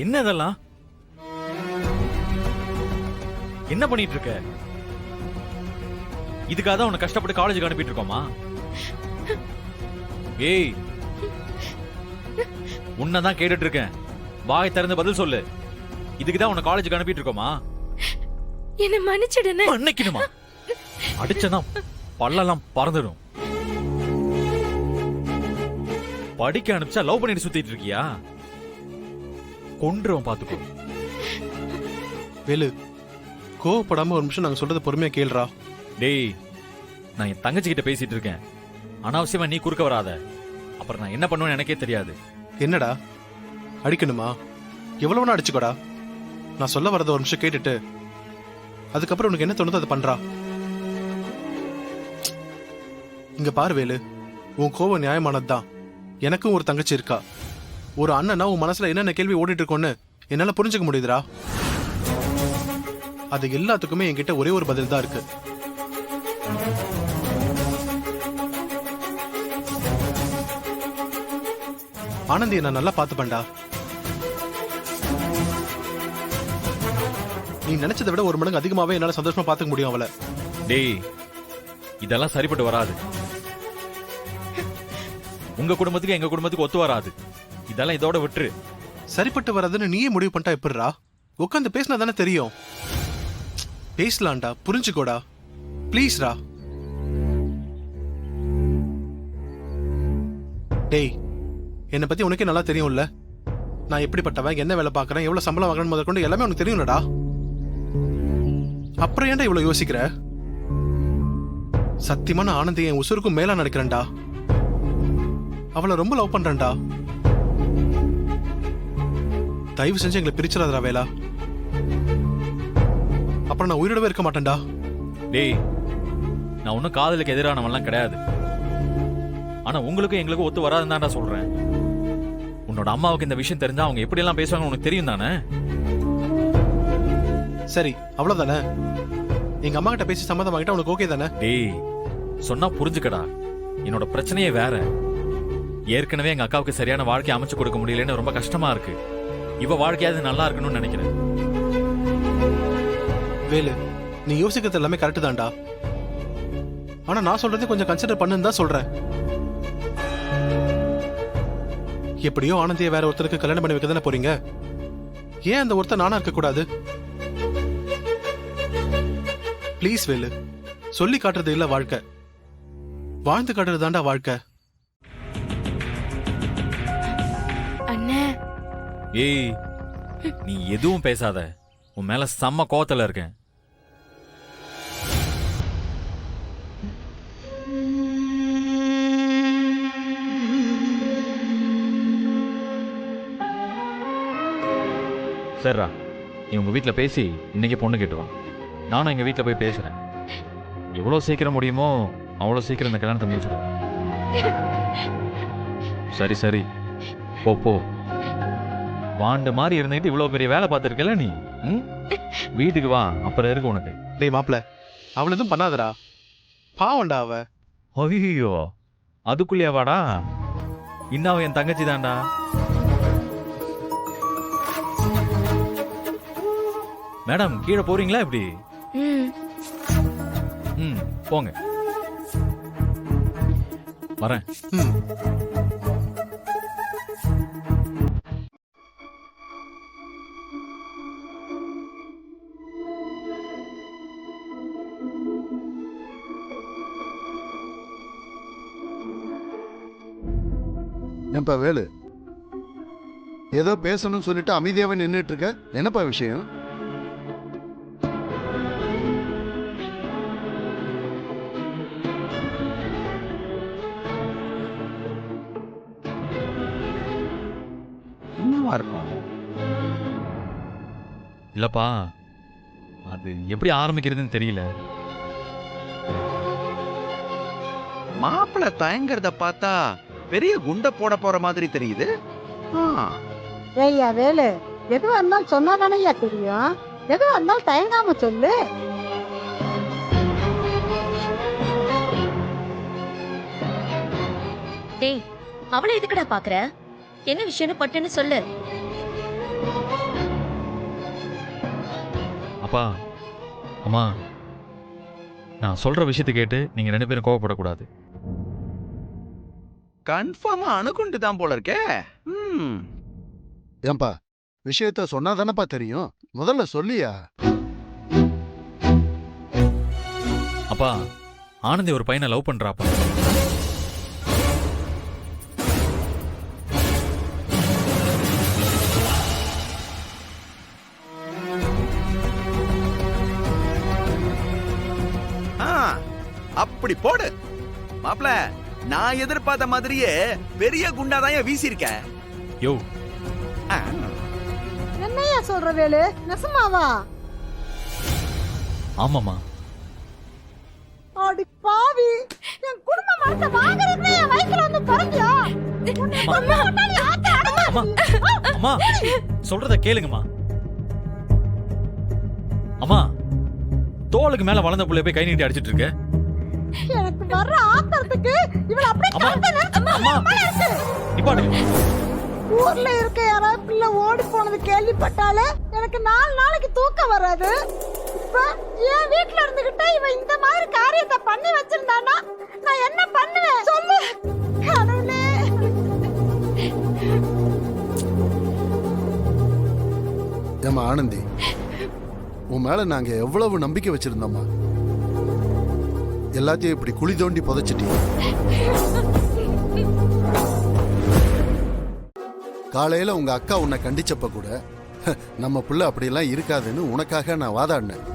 என்ன இதெல்லாம்? என்ன பண்ணிட்டு இருக்க? இதுக்காக தான் உன்னை கஷ்டப்பட்டு காலேஜுக்கு அனுப்பிட்டு இருக்கோமா? ஏய், உன்னதான் கேட்டுட்டு இருக்கேன். வாய் திறந்து பதில் சொல்லு. இதுக்குதான் உன்னை காலேஜுக்கு அனுப்பிட்டு இருக்கோமா? என்ன மன்னிச்சிடுனே. மன்னிக்கணுமா? அடிச்சதான் பல்லெல்லாம் பறந்துடும். படிக்க அனுப்பிச்சா லவ் பண்ணிட்டு சுத்திட்டு இருக்கியா? கொன்றுவன் பாத்துக்கோ. வேலு, கோவப்படாம ஒரு நிமிஷம் நாங்க சொல்றது பொறுமையா கேளுடா. டேய், நான் என் தங்கச்சி கிட்ட பேசிட்டு இருக்கேன். அனாவசியமா நீ குறுக்க வராத. அப்புறம் நான் என்ன பண்ணுவேன்னு எனக்கே தெரியாது. என்னடா அடிக்கணுமா? எவ்வளவுனா அடிச்சுக்கோடா. நான் சொல்ல வரத ஒரு நிமிஷம் கேட்டுட்டு அதுக்கப்புறம் உனக்கு என்ன தோணுதோ அதை பண்றா. இங்க பாரு வேலு, உன் கோவம் நியாயமானதுதான். எனக்கும் ஒரு தங்கச்சி இருக்கா. ஒரு அண்ணனா உன் மனசுல என்னென்ன கேள்வி ஓடிட்டு இருக்கோன்னு என்னால புரிஞ்சுக்க முடியுதுடா. அது எல்லாத்துக்குமே என்கிட்ட ஒரே ஒரு பதில் தான் இருக்கு. ஆனந்தியை நான் நல்லா பார்த்துப்பேன்டா. நீ நினைச்சதை விட ஒரு மடங்கு அதிகமாவே என்னால சந்தோஷமா பார்த்துக்க முடியும் அவளை. டேய், இதெல்லாம் சரிப்பட்டு வராது. உங்க குடும்பத்துக்கு எங்க குடும்பத்துக்கு ஒத்து வராது. இதெல்லாம் இதோட விட்டுரு. சரிப்பட்டு வராதுன்னு நீயே முடிவு பண்ணிட்டா எப்படிரா? உட்காந்து பேசினா தானே தெரியும். பேசலாம்டா, புரிஞ்சுக்கோடா ப்ளீஸ்ரா. டேய், என்னை பத்தி உனக்கே நல்லா தெரியும்ல. நான் எப்படிப்பட்டவன், என்ன வேலை பார்க்கறேன், எவ்வளவு சம்பளம் வாங்கணும் முதற்கொண்டு எல்லாமே உனக்கு தெரியும்லடா. அப்புறம் ஏன்டா இவ்வளவு யோசிக்கிற? சத்தியமான ஆனந்தி என் உசுருக்கும் மேலா நடக்கிறேன்டா. அவளை ரொம்ப லவ் பண்றேன்டா. தயவு செஞ்சு எங்களை பிரிச்சிடாதடா வேலா. அப்புறம் நான் உயிரோடவே இருக்க மாட்டேன்டா. டேய், நான் ஒன்னும் காதலுக்கு எதிரானவன்லாம் கிடையாது. ஆனா உங்களுக்கும் எங்களுக்கும் ஒத்து வராதுன்னு தான்டா சொல்றேன். உன்னோட அம்மாவுக்கு இந்த விஷயம் தெரிஞ்சா அவங்க எப்படி எல்லாம் பேசுவாங்க உனக்கு தெரியும் தானே? சரி, அவ்வளவுதானே? எங்க அம்மா கிட்ட பேசி சம்மதம் வாங்கிட்டா உனக்கு ஓகே தானே? டேய், சொன்னா புரிஞ்சுக்கடா. என்னோட பிரச்சனையே வேற. ஏற்கனவே எங்க அக்காவுக்கு சரியான வாழ்க்கை அமைச்சு கொடுக்க முடியலன்னு ரொம்ப கஷ்டமா இருக்கு. இவ வாழ்க்கையாவது நல்லா இருக்கணும்னு நினைக்கிறேன். வேலு, நீ யோசிக்கிறது எல்லாமே கரெக்ட் தான்டா. ஆனா நான் சொல்றது கொஞ்சம் கன்சிடர் பண்ணுன்னு தான் சொல்றேன். எப்படியோ ஆனந்தியை வேற ஒருத்தருக்கு கல்யாணம் பண்ணி வைக்க தானே போறீங்க. ஏன் அந்த ஒருத்தர் நானா இருக்க கூடாது? ப்ளீஸ் வேலு, சொல்லி காட்டுறது இல்ல வாழ்க்கை, வாழ்ந்து காட்டுறது தான்டா வாழ்க்கை. அண்ணே. ஏய், நீ எதுவும் பேசாத. உன் மேல செம்ம கோவத்துல இருக்கேன். சரிடா, நீ உங்க வீட்டுல பேசி இன்னைக்கு பொண்ணு கேட்டு வா. நானும் எங்க வீட்டுல போய் பேசுறேன். எவ்வளவு சீக்கிரம் முடியுமோ அவ்வளவு சீக்கிரம் இந்த கல்யாணத்தை முடிச்சிடுவேன். சரி சரி, போ போ. வாண்டு மாதிரி இருந்துட்டு இவ்வளவு பெரிய வேலை பார்த்துருக்கல நீ. வீட்டுக்கு வா, அப்புறம் இருக்கு உனக்கு. டேய் மாப்பிள்ள, அவள் எதுவும் பண்ணாதடா, பாவண்டா அவ. ஐயோ, அதுக்குள்ளேயா வாடா? இன்னும் என் தங்கச்சி தான்டா. மேடம், கீழே போறீங்களா எப்படி? போங்க, வரேன். ஏன்பா வேலு, ஏதோ பேசணும்னு சொல்லிட்டு அமைதியாவே நின்றுட்டு இருக்க, என்னப்பா விஷயம்? என்னவா இருக்கும்? இல்லப்பா, அது எப்படி ஆரம்பிக்கிறதுன்னு தெரியல. மாப்பிள்ள தயங்குறத பார்த்தா பெரிய குண்டை போட போற மாதிரி தெரியுது. ஏய்யா வேலு, எதுவா இருந்தாலும் சொன்னாதானய்யா தெரியும். எதுவா இருந்தாலும் தயங்காம சொல்லு. டேய், அவளை எதுக்குடா பாக்குற? என்ன விஷயம்னு பட்டுன்னு சொல்லு. அப்பா அம்மா நான் சொல்ற விஷயத்தை கேட்டு நீங்க 2 பேரும் கோவப்படக்கூடாது. கன்ஃபார்மா அணுகுண்டு தான் போல இருக்கே. ஏன்பா விஷயத்த சொன்னா தானப்பா தெரியும், முதல்ல சொல்லியா? அப்பா ஆனந்தி ஒரு பையனை லவ் பண்றாப்பா. அப்படி போடு மாப்ள. நான் எதிர்பார்த்த மாதிரியே பெரிய குண்டாதான் வீசிருக்க. யோ என்னையா சொல்ற வேலு, நெசமாவா? ஆமாமா. அடி பாவி, என் குடும்ப மரத்தை வாங்குறதுக்கு என் வயித்துல வந்து பிறந்தியா? அம்மா அம்மா சொல்றத கேளுங்கம்மா. அம்மா தோளுக்கு மேல வளர்ந்த புள்ளைய போய் கை நீட்டி அடிச்சிட்டு இருக்க. எனக்கு வர்ற ஆத்திரத்துக்கு இவள அப்படியே அம்மா கழுத்தை நெரிச்சு அம்மா நிப்பாட்டு. ஊர்ல இருக்க யாராவது பிள்ளை ஓடி போனது கேள்விப்பட்டாலே எனக்கு 4 நாளைக்கு தூக்கம் வராது. இப்ப என் வீட்டுல இருந்துகிட்டே இவ இந்த மாதிரி காரியத்தை பண்ணி வச்சிருந்தானா நான் என்ன பண்ணுவேன் சொல்லு கடவுளே. ஏமா ஆனந்தி, உன் மேல நாங்க எவ்வளவு நம்பிக்கை வச்சிருந்தோம்மா, எல்லாத்தையும் இப்படி குழி தோண்டி புதைச்சிட்டீங்க. காலையில உங்க அக்கா உன்னை கண்டிச்சப்ப கூட நம்ம புள்ள அப்படியெல்லாம் இருக்காதுன்னு உனக்காக நான் வாதாடினேன்.